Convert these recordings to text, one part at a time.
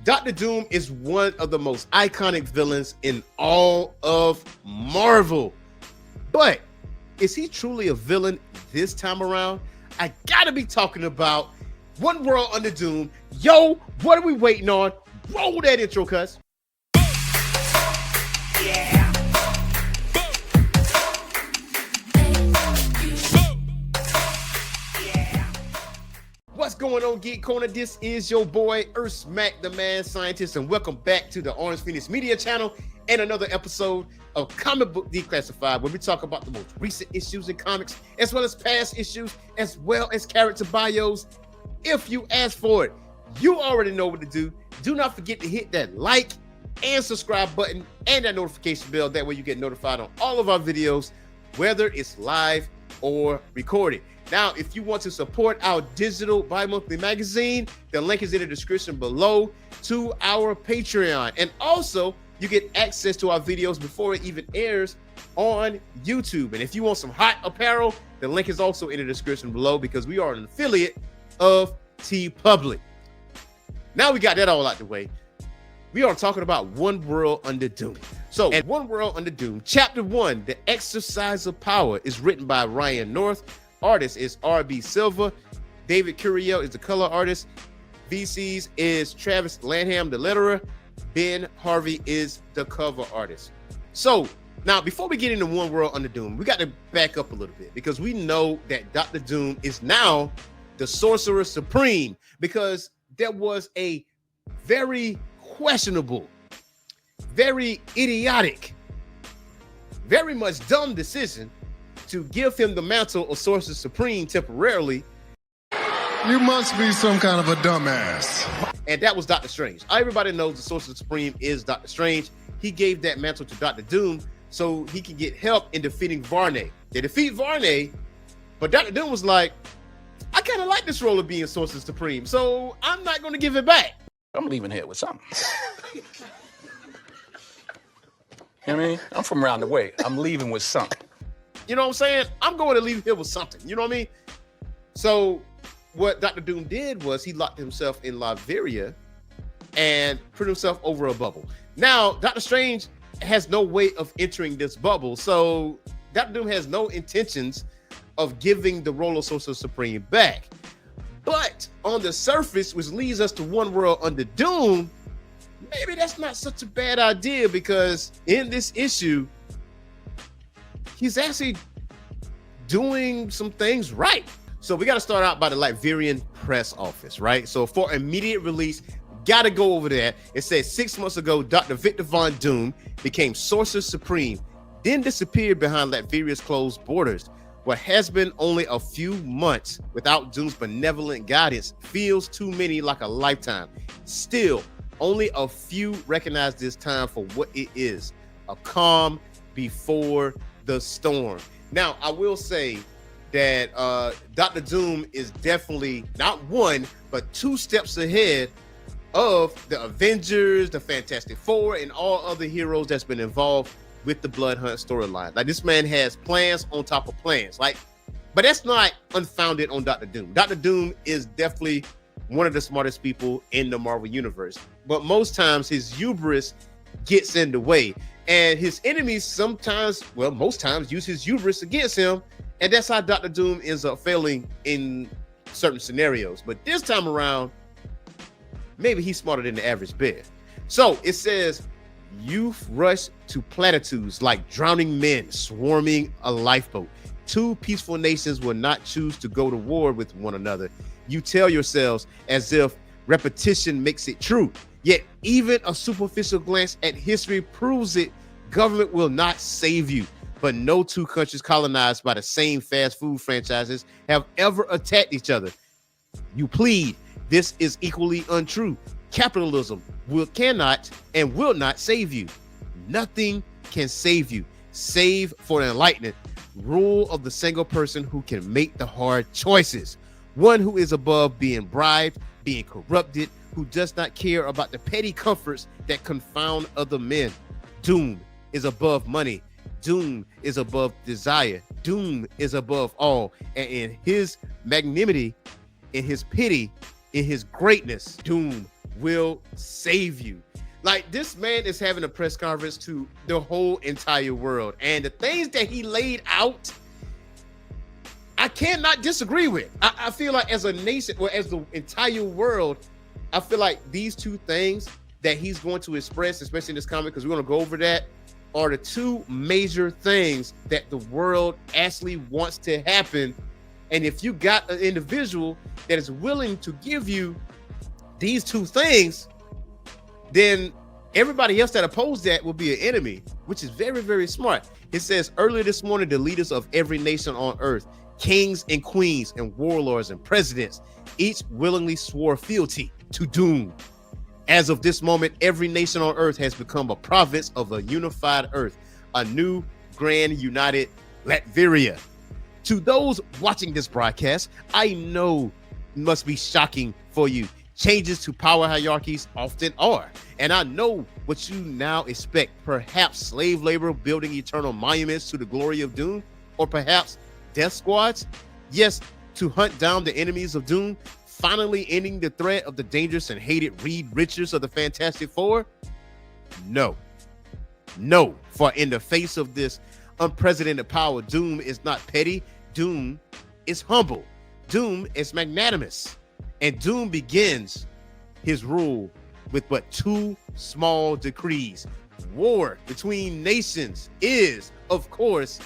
Dr. Doom is one of the most iconic villains in all of Marvel. But is he truly a villain this time around? I gotta be talking about One World Under Doom. Yo, what are we waiting on? Roll that intro, cuz. Yeah. What's going on, Geek Corner? This is your boy, Earthsmack, the Man Scientist, and welcome back to the Orange Phoenix Media Channel and another episode of Comic Book Declassified, where we talk about the most recent issues in comics, as well as past issues, as well as character bios. If you ask for it, you already know what to do. Do not forget to hit that like and subscribe button and that notification bell. That way you get notified on all of our videos, whether it's live or recorded. Now, if you want to support our digital bi-monthly magazine, the link is in the description below to our Patreon. And also, you get access to our videos before it even airs on YouTube. And if you want some hot apparel, the link is also in the description below because we are an affiliate of TeePublic. Now we got that all out the way. We are talking about One World Under Doom. So, at One World Under Doom, Chapter 1, The Exercise of Power, is written by Ryan North. Artist is R.B. Silva. David Curiel is the color artist. VCs is Travis Lanham, the letterer. Ben Harvey is the cover artist. So now, before we get into One World Under Doom, we got to back up a little bit because we know that Dr. Doom is now the Sorcerer Supreme because there was a very questionable, very idiotic, very much dumb decision to give him the mantle of Sorcerer Supreme temporarily. You must be some kind of a dumbass. And that was Doctor Strange. Everybody knows the Sorcerer Supreme is Doctor Strange. He gave that mantle to Dr. Doom so he can get help in defeating Varney. They defeat Varney, but Dr. Doom was like, I kind of like this role of being Sorcerer Supreme, so I'm not going to give it back. I'm leaving here with something. You know what I mean? I'm from around the way. I'm leaving with something. You know what I'm saying? I'm going to leave here with something. You know what I mean? So what Dr. Doom did was he locked himself in Latveria and put himself over a bubble. Now, Doctor Strange has no way of entering this bubble. So Dr. Doom has no intentions of giving the role of Sorcerer Supreme back. But on the surface, which leads us to One World Under Doom, maybe that's not such a bad idea because in this issue, he's actually doing some things right. So we got to start out by the Latvian press office, right? So for immediate release, got to go over there. It says 6 months ago, Dr. Victor Von Doom became Sorcerer Supreme, then disappeared behind Latvia's closed borders. What has been only a few months without Doom's benevolent guidance feels too many like a lifetime. Still, only a few recognize this time for what it is, a calm before the storm. Now, I will say that Dr. Doom is definitely not one, but 2 steps ahead of the Avengers, the Fantastic Four, and all other heroes that's been involved with the Blood Hunt storyline. Like, this man has plans on top of plans. Like, but that's not unfounded on Dr. Doom. Dr. Doom is definitely one of the smartest people in the Marvel Universe. But most times his hubris gets in the way. And his enemies sometimes, well, most times use his hubris against him. And that's how Dr. Doom ends up failing in certain scenarios. But this time around, maybe he's smarter than the average bear. So it says, youth rush to platitudes like drowning men swarming a lifeboat. 2 peaceful nations will not choose to go to war with one another. You tell yourselves as if repetition makes it true. Yet even a superficial glance at history proves it. Government will not save you. But no 2 countries colonized by the same fast food franchises have ever attacked each other. You plead, this is equally untrue. Capitalism cannot and will not save you. Nothing can save you, save for enlightenment. Rule of the single person who can make the hard choices. One who is above being bribed, being corrupted, who does not care about the petty comforts that confound other men. Doom is above money. Doom is above desire. Doom is above all. And in his magnanimity, in his pity, in his greatness, Doom will save you. Like, this man is having a press conference to the whole entire world, and the things that he laid out, I cannot disagree with. I feel like as a nation, or as the entire world, I feel like these two things that he's going to express, especially in this comment, because we're going to go over that, are the two major things that the world actually wants to happen. And if you got an individual that is willing to give you these two things, then everybody else that opposed that will be an enemy, which is very, very smart. It says, earlier this morning, the leaders of every nation on earth, kings and queens and warlords and presidents, each willingly swore fealty to Doom. As of this moment, every nation on earth has become a province of a unified earth, a new grand united Latveria. To those watching this broadcast, I know it must be shocking for you. Changes to power hierarchies often are. And I know what you now expect. Perhaps slave labor building eternal monuments to the glory of Doom, or perhaps death squads. Yes, to hunt down the enemies of Doom, finally ending the threat of the dangerous and hated Reed Richards of the Fantastic Four. No, for in the face of this unprecedented power, Doom is not petty. Doom is humble. Doom is magnanimous. And Doom begins his rule with but two small decrees. War between nations is, of course,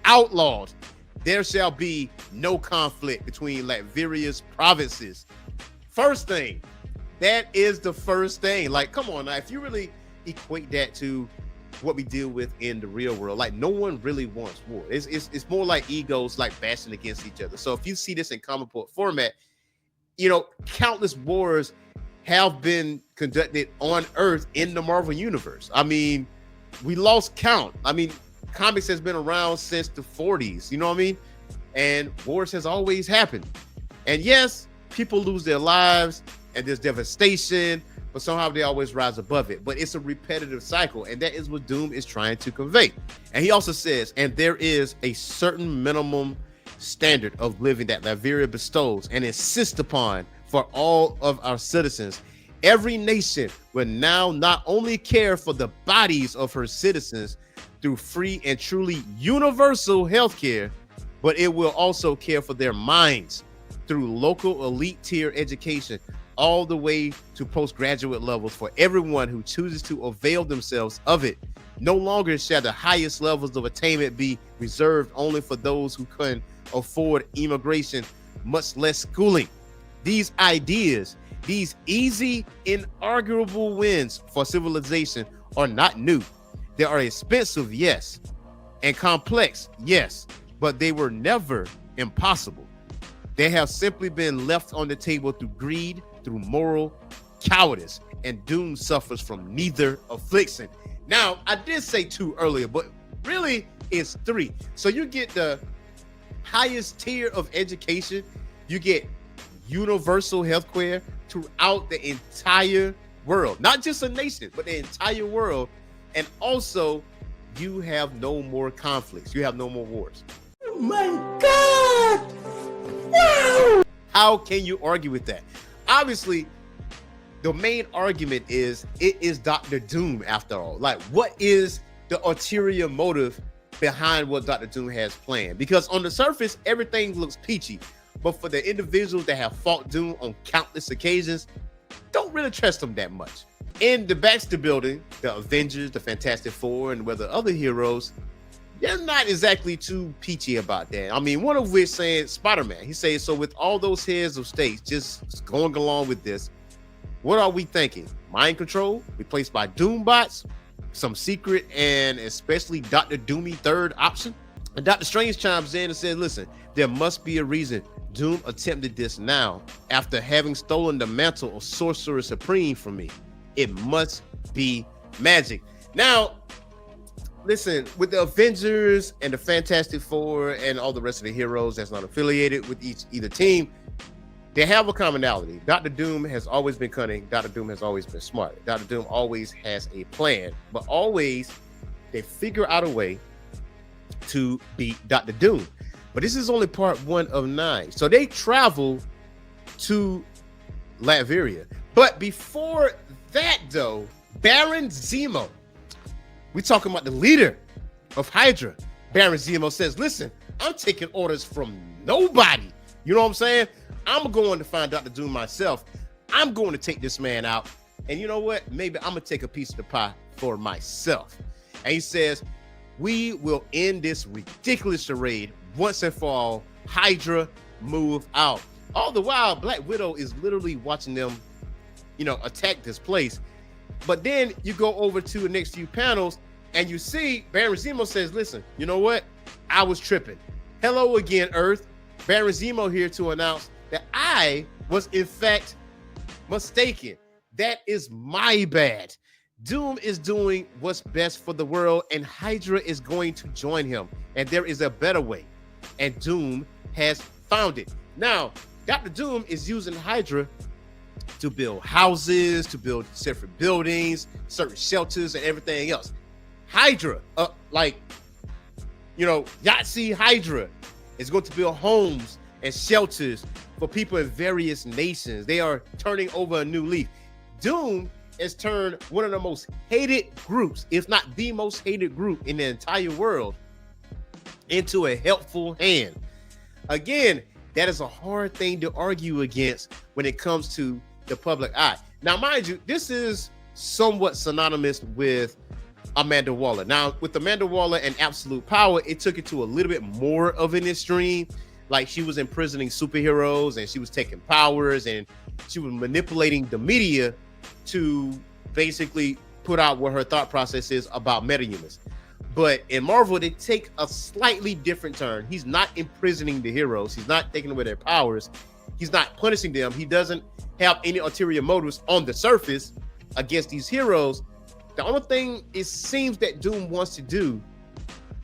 outlawed. There shall be no conflict between Latveria's provinces. First thing, that is the first thing. Like, come on now, if you really equate that to what we deal with in the real world, like, no one really wants war. It's more like egos, like, bashing against each other. So if you see this in comic book format, you know, countless wars have been conducted on Earth in the Marvel universe. I mean, we lost count. I mean, comics has been around since the 40s, you know what I mean? And wars has always happened. And yes, people lose their lives and there's devastation, but somehow they always rise above it. But it's a repetitive cycle, and that is what Doom is trying to convey. And he also says, and there is a certain minimum standard of living that Latveria bestows and insists upon for all of our citizens. Every nation will now not only care for the bodies of her citizens through free and truly universal healthcare, but it will also care for their minds through local elite tier education, all the way to postgraduate levels for everyone who chooses to avail themselves of it. No longer shall the highest levels of attainment be reserved only for those who can afford immigration, much less schooling. These ideas, these easy, inarguable wins for civilization are not new. They are expensive, yes, and complex, yes, but they were never impossible. They have simply been left on the table through greed, through moral cowardice, and Doom suffers from neither affliction. Now, I did say 2 earlier, but really it's 3. So you get the highest tier of education, you get universal healthcare throughout the entire world, not just a nation, but the entire world. And also, you have no more conflicts, you have no more wars. Oh my God! Wow! How can you argue with that? Obviously, the main argument is it is Dr. Doom after all. Like, what is the ulterior motive behind what Dr. Doom has planned? Because on the surface, everything looks peachy, but for the individuals that have fought Doom on countless occasions, don't really trust him that much. In the Baxter building, the Avengers, the Fantastic Four, and whether other heroes, they're not exactly too peachy about that. I mean, one of which saying Spider-Man, he says, so with all those heads of states just going along with this, what are we thinking? Mind control replaced by Doom bots? Some secret and especially Dr. Doomy third option? And Dr. Strange chimes in and says, listen, there must be a reason Doom attempted this now after having stolen the mantle of Sorcerer Supreme from me. It must be magic. Now, listen, with the Avengers and the Fantastic Four and all the rest of the heroes that's not affiliated with either team, they have a commonality. Dr. Doom has always been cunning. Dr. Doom has always been smart. Dr. Doom always has a plan, but always they figure out a way to beat Dr. Doom. But this is only part 1 of 9. So they travel to Latveria. But before that, though, Baron Zemo, we talking about the leader of Hydra. Baron Zemo says, listen, I'm taking orders from nobody. You know what I'm saying? I'm going to find Dr. Doom myself. I'm going to take this man out. And you know what? Maybe I'm going to take a piece of the pie for myself. And he says, we will end this ridiculous charade once and for all. Hydra, move out. All the while, Black Widow is literally watching them, attack this place. But then you go over to the next few panels and you see Baron Zemo says, listen, you know what? I was tripping. Hello again, Earth. Baron Zemo here to announce that I was in fact mistaken. That is my bad. Doom is doing what's best for the world, and Hydra is going to join him. And there is a better way. And Doom has found it. Now, Dr. Doom is using Hydra to build houses, to build separate buildings, certain shelters, and everything else. Hydra, Yahtzee Hydra is going to build homes and shelters for people in various nations. They are turning over a new leaf. Doom has turned one of the most hated groups, if not the most hated group in the entire world, into a helpful hand. Again, that is a hard thing to argue against when it comes to the public eye. Now, mind you, this is somewhat synonymous with Amanda Waller. Now, with Amanda Waller and Absolute Power, it took it to a little bit more of an extreme. Like, she was imprisoning superheroes and she was taking powers and she was manipulating the media to basically put out what her thought process is about metahumans. But in Marvel, they take a slightly different turn. He's not imprisoning the heroes. He's not taking away their powers. He's not punishing them. He doesn't have any ulterior motives on the surface against these heroes. The only thing it seems that Doom wants to do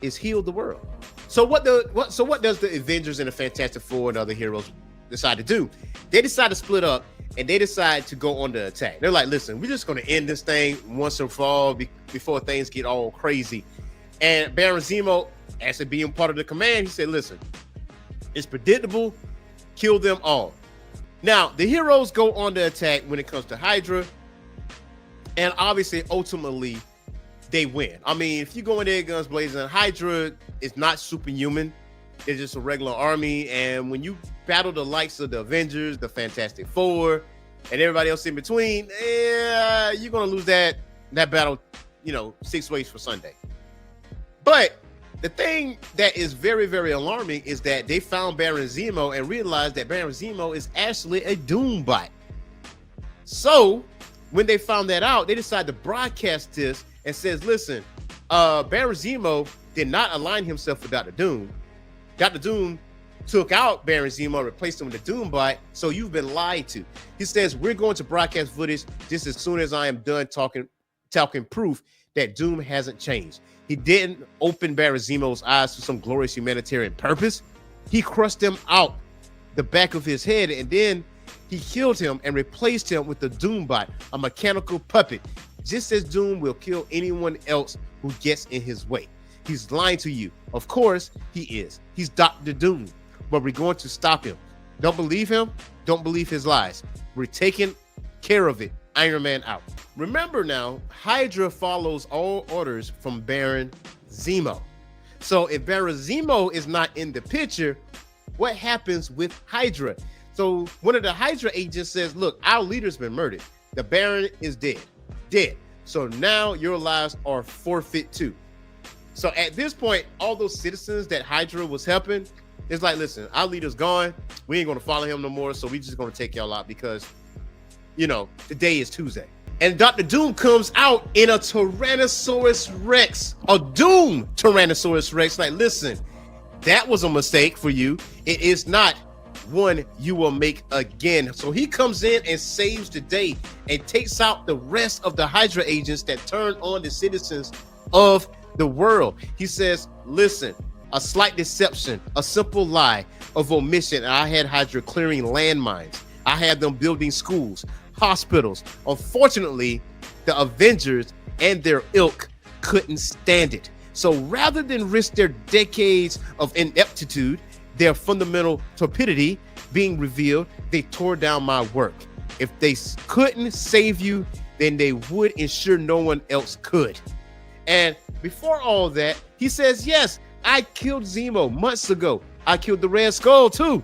is heal the world. So what does the Avengers and the Fantastic Four and other heroes decide to do? They decide to split up and they decide to go on the attack. They're like, listen, we're just going to end this thing once and for all before things get all crazy. And Baron Zemo, after being part of the command, he said, listen, it's predictable, kill them all. Now, the heroes go on the attack when it comes to Hydra, and obviously, ultimately, they win. I mean, if you go in there guns blazing, Hydra is not superhuman. It's just a regular army, and when you battle the likes of the Avengers, the Fantastic Four, and everybody else in between, you're going to lose that battle, 6 ways for Sunday. But the thing that is very, very alarming is that they found Baron Zemo and realized that Baron Zemo is actually a Doom bot. So when they found that out, they decided to broadcast this and says, listen, Baron Zemo did not align himself with Dr. Doom. Dr. Doom took out Baron Zemo and replaced him with a Doom bot, so you've been lied to. He says, we're going to broadcast footage just as soon as I am done talking proof that Doom hasn't changed. He didn't open Baron Zemo's eyes to some glorious humanitarian purpose. He crushed him out the back of his head, and then he killed him and replaced him with the Doom bot, a mechanical puppet, just as Doom will kill anyone else who gets in his way. He's lying to you. Of course he is. He's Dr. Doom, but we're going to stop him. Don't believe him. Don't believe his lies. We're taking care of it. Iron Man out. Remember now, Hydra follows all orders from Baron Zemo. So if Baron Zemo is not in the picture, what happens with Hydra? So one of the Hydra agents says, look, our leader's been murdered. The Baron is dead. So now your lives are forfeit too. So at this point, all those citizens that Hydra was helping, it's like, listen, our leader's gone. We ain't going to follow him no more. So we just going to take y'all out because, today is Tuesday. And Dr. Doom comes out in a Tyrannosaurus Rex, a Doom Tyrannosaurus Rex. Like, listen, that was a mistake for you. It is not one you will make again. So he comes in and saves the day and takes out the rest of the Hydra agents that turn on the citizens of the world. He says, listen, a slight deception, a simple lie of omission. And I had Hydra clearing landmines. I had them building schools, hospitals. Unfortunately, the Avengers and their ilk couldn't stand it. So rather than risk their decades of ineptitude, their fundamental torpidity being revealed, they tore down my work. If they couldn't save you, then they would ensure no one else could. And before all that, he says, yes, I killed Zemo months ago. I killed the Red Skull too.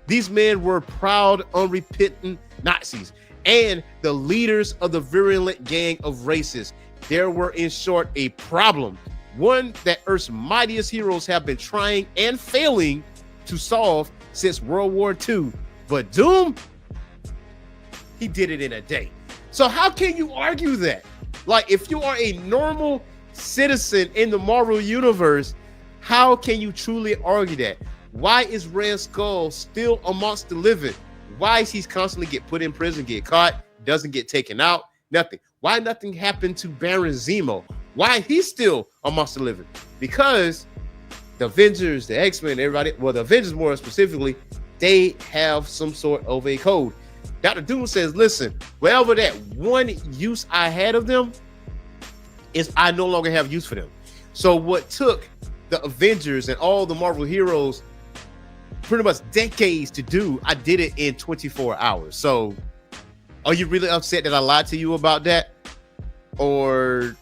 These men were proud, unrepentant Nazis and the leaders of the virulent gang of racists. There were, in short, a problem, one that Earth's mightiest heroes have been trying and failing to solve since World War II. But Doom, he did it in a day. So how can you argue that? Like, if you are a normal citizen in the Marvel universe, how can you truly argue that? Why is Red Skull still amongst the living? Why is he constantly get put in prison, get caught, doesn't get taken out? Nothing. Why nothing happened to Baron Zemo? Why he's still amongst the living? Because the Avengers, the X-Men, everybody, well, the Avengers more specifically, they have some sort of a code. Dr. Doom says, listen, wherever that one use I had of them is I no longer have use for them. So what took the Avengers and all the Marvel heroes pretty much decades to do, I did it in 24 hours. So are you really upset that I lied to you about that? Or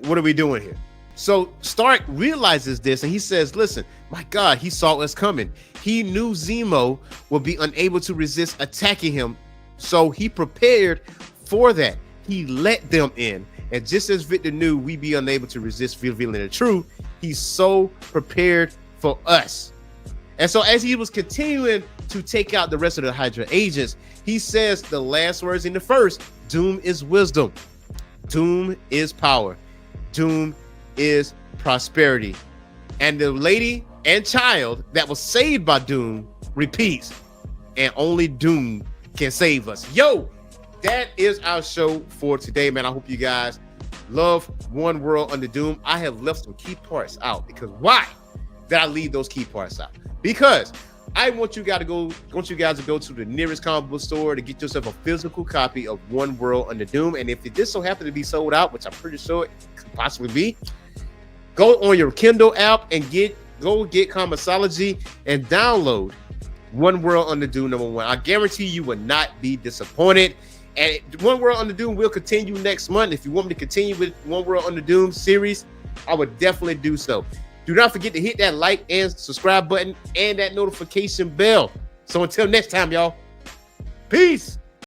what are we doing here? So Stark realizes this and he says, listen, my God, he saw us coming. He knew Zemo would be unable to resist attacking him. So he prepared for that. He let them in. And just as Victor knew we'd be unable to resist revealing the truth, he's so prepared for us. And so as he was continuing to take out the rest of the Hydra agents, he says the last words in the first, Doom is wisdom. Doom is power. Doom is prosperity. And the lady and child that was saved by Doom repeats, and only Doom can save us. Yo, that is our show for today, man. I hope you guys love One World Under Doom. I have left some key parts out because why did I leave those key parts out? Because I want you guys to go to the nearest comic book store to get yourself a physical copy of One World Under Doom. And if it just so happen to be sold out, which I'm pretty sure it could possibly be, go on your Kindle app and go get Comicsology and download One World Under Doom #1. I guarantee you will not be disappointed. And One World Under Doom will continue next month. If you want me to continue with One World Under Doom series, I would definitely do so. Do not forget to hit that like and subscribe button and that notification bell. So until next time, y'all, peace.